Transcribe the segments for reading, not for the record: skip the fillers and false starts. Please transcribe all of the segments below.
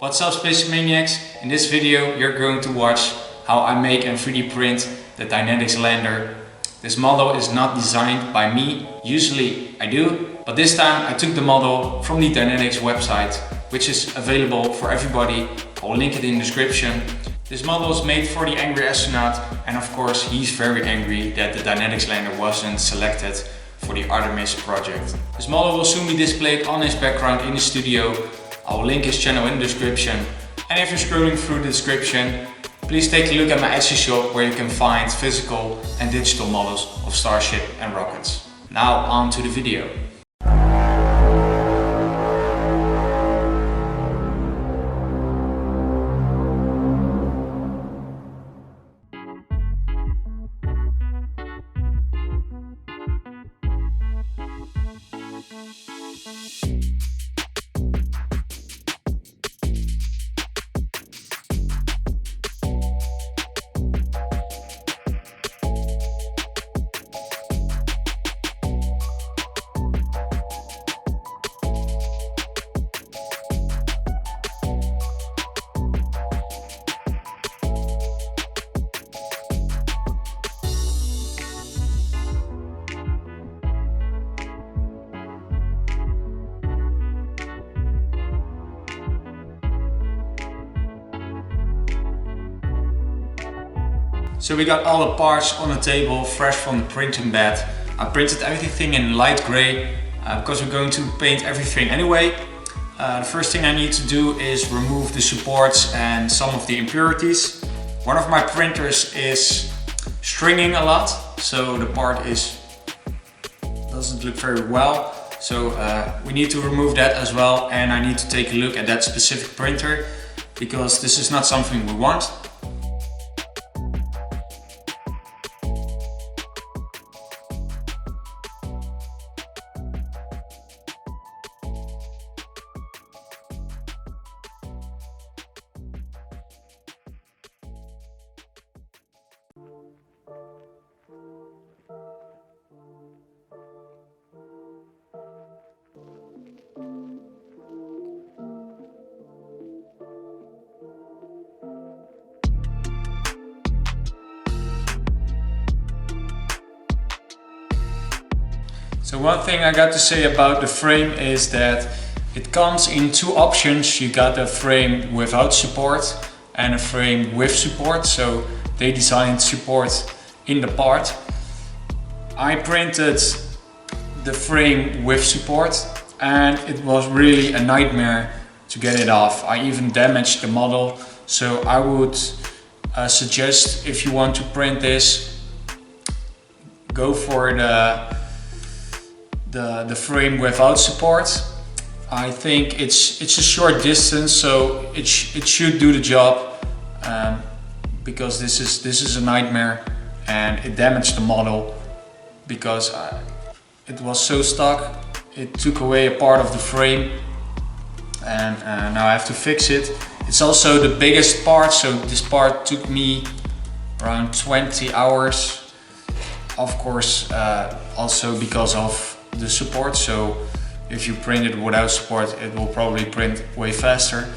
What's up, Space Maniacs? In this video you're going to watch how I make and 3D print the Dynetics lander. This model is not designed by me, usually I do, but this time I took the model from the Dynetics website, which is available for everybody. I'll link it in the description. This model is made for the angry astronaut, and of course he's very angry that the Dynetics lander wasn't selected for the Artemis project. This model will soon be displayed on his background in the studio. I will link his channel in the description, and if you're scrolling through the description, please take a look at my Etsy shop where you can find physical and digital models of Starship and rockets. Now on to the video. So we got all the parts on the table, fresh from the printing bed. I printed everything in light grey because we're going to paint everything anyway. The first thing I need to do is remove the supports and some of the impurities. One of my printers is stringing a lot, so the part doesn't look very well. So we need to remove that as well, and I need to take a look at that specific printer because this is not something we want. So one thing I got to say about the frame is that it comes in two options. You got a frame without support and a frame with support. So they designed support in the part. I printed the frame with support and it was really a nightmare to get it off. I even damaged the model. So I would suggest, if you want to print this, go for the frame without support. I think it's a short distance, so it should do the job, because this is a nightmare, and it damaged the model because it was so stuck. It took away a part of the frame, and now I have to fix it. It's also the biggest part, so this part took me around 20 hours. Of course, also because of the support, so if you print it without support it will probably print way faster,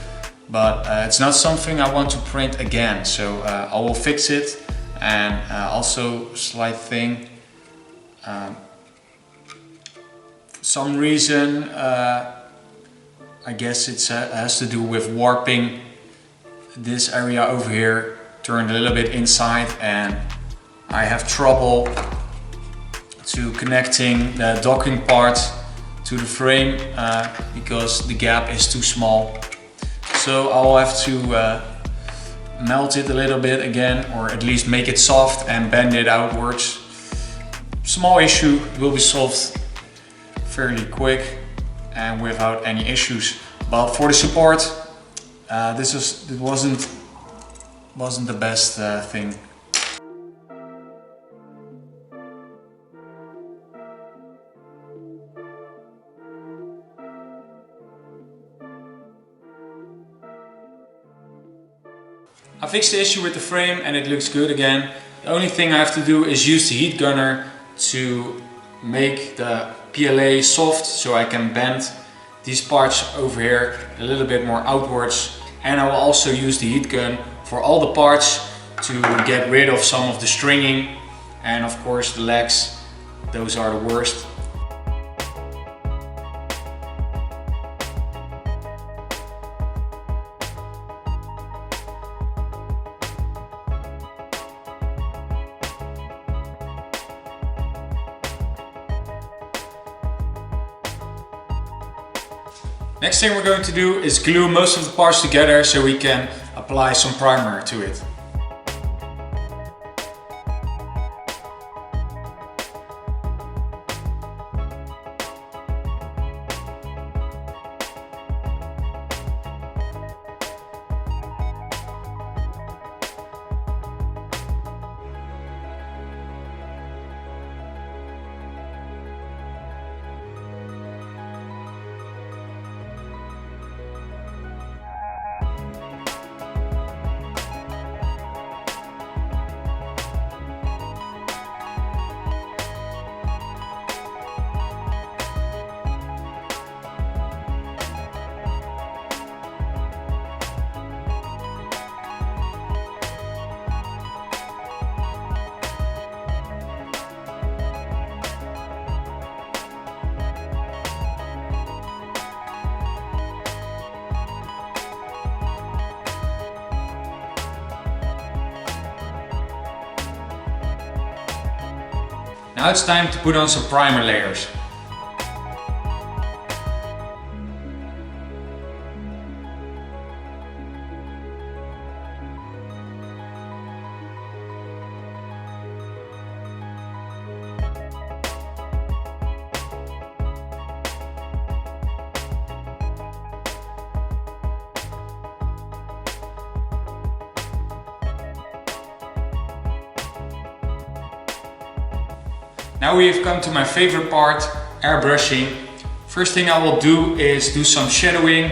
but it's not something I want to print again, so I will fix it. And also slight thing, for some reason I guess it has to do with warping. This area over here turned a little bit inside and I have trouble to connecting the docking part to the frame because the gap is too small. So I'll have to melt it a little bit again, or at least make it soft and bend it outwards. Small issue, will be solved fairly quick and without any issues. But for the support, it wasn't the best thing. I fixed the issue with the frame and it looks good again. The only thing I have to do is use the heat gunner to make the PLA soft, so I can bend these parts over here a little bit more outwards And I will also use the heat gun for all the parts to get rid of some of the stringing, and of course the legs, those are the worst. Next thing we're going to do is glue most of the parts together so we can apply some primer to it. Now it's time to put on some primer layers. Now we have come to my favorite part, airbrushing. First thing I will do is do some shadowing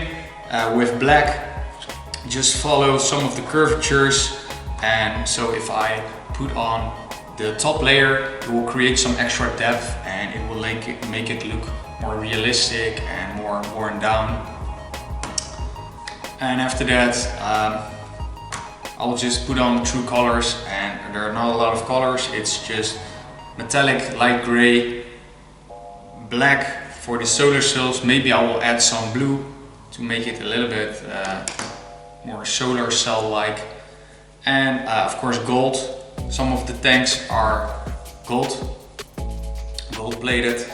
with black. Just follow some of the curvatures, and so if I put on the top layer, it will create some extra depth and it will make it look more realistic and more worn down. And after that I will just put on true colors, and there are not a lot of colors, it's just metallic, light gray, black for the solar cells. Maybe I will add some blue to make it a little bit more solar cell like, and of course gold. Some of the tanks are gold plated.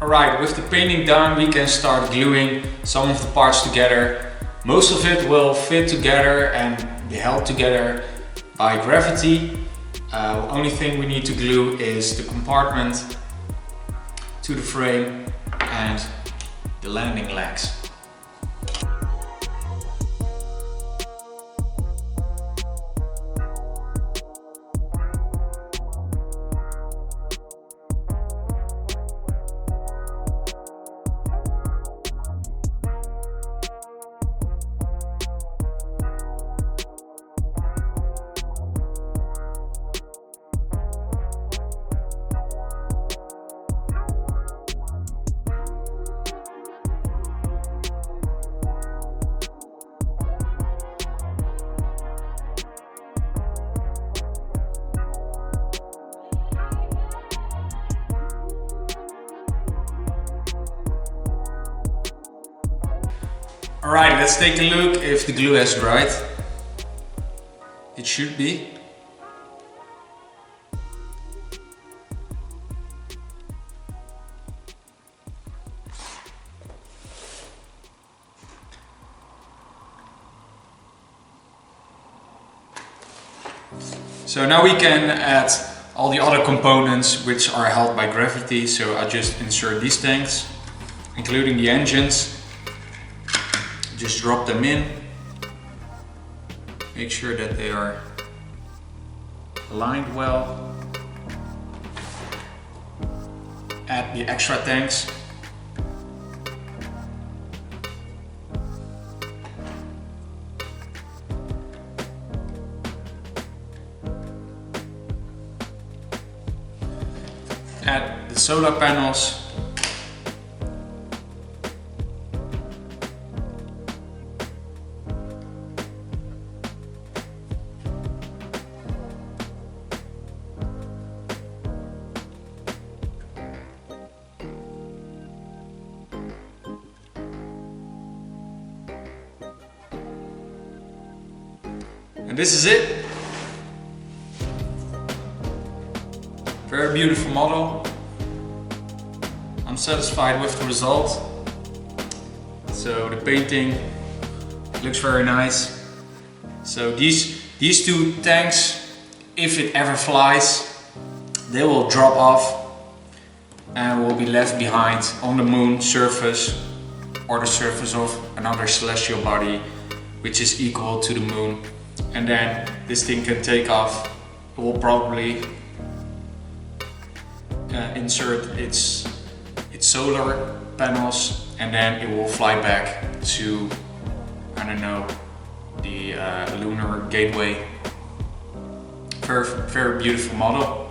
Alright, with the painting done, we can start gluing some of the parts together. Most of it will fit together and be held together by gravity. Only thing we need to glue is the compartment to the frame and the landing legs. Alright, let's take a look if the glue has dried. It should be. So now we can add all the other components which are held by gravity. So I just insert these tanks, including the engines. Just drop them in, make sure that they are aligned well, add the extra tanks, add the solar panels, and this is it. Very beautiful model. I'm satisfied with the result. So the painting looks very nice. So these two tanks, if it ever flies, they will drop off and will be left behind on the moon surface or the surface of another celestial body which is equal to the moon. And then this thing can take off. It will probably insert its solar panels, and then it will fly back to, I don't know, the Lunar gateway. Very beautiful model.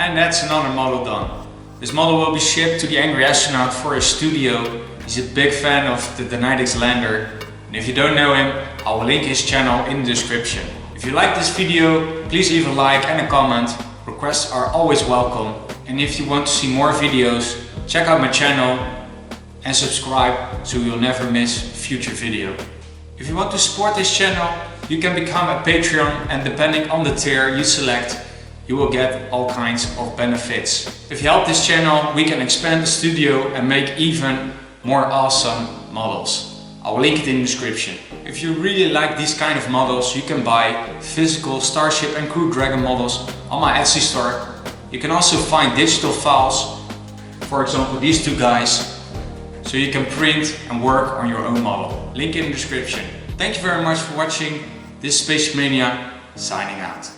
And that's another model done. This model will be shipped to the Angry Astronaut for his studio. He's a big fan of the Dynetics lander. And if you don't know him, I will link his channel in the description. If you like this video, please leave a like and a comment. Requests are always welcome. And if you want to see more videos, check out my channel and subscribe so you'll never miss a future video. If you want to support this channel, you can become a Patreon, and depending on the tier you select, you will get all kinds of benefits. If you help this channel, we can expand the studio and make even more awesome models. I will link it in the description. If you really like these kind of models, you can buy physical Starship and Crew Dragon models on my Etsy store. You can also find digital files, for example these two guys, so you can print and work on your own model. Link in the description. Thank you very much for watching. This is SpaceshipMania signing out.